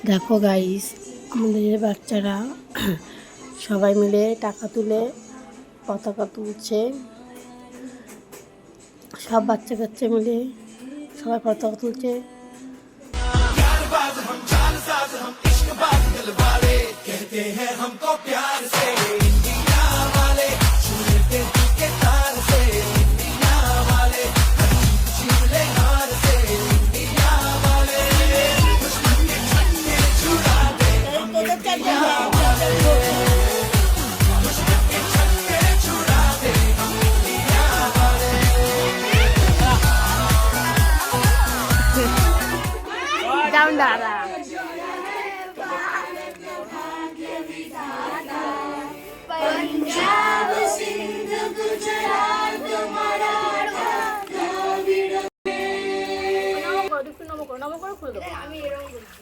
দেখো গাইস, আমাদের বাচ্চারা সবাই মিলে টাকা তুলে পতাকা তুলছে। সব বাচ্চা কাচ্চা মিলে সবাই পতাকা তুলছে। Down Dada. पंजाब सिंध गुजरात मराठा द्रविड़ नमो करो खुल दो। আমি এরকম করছি।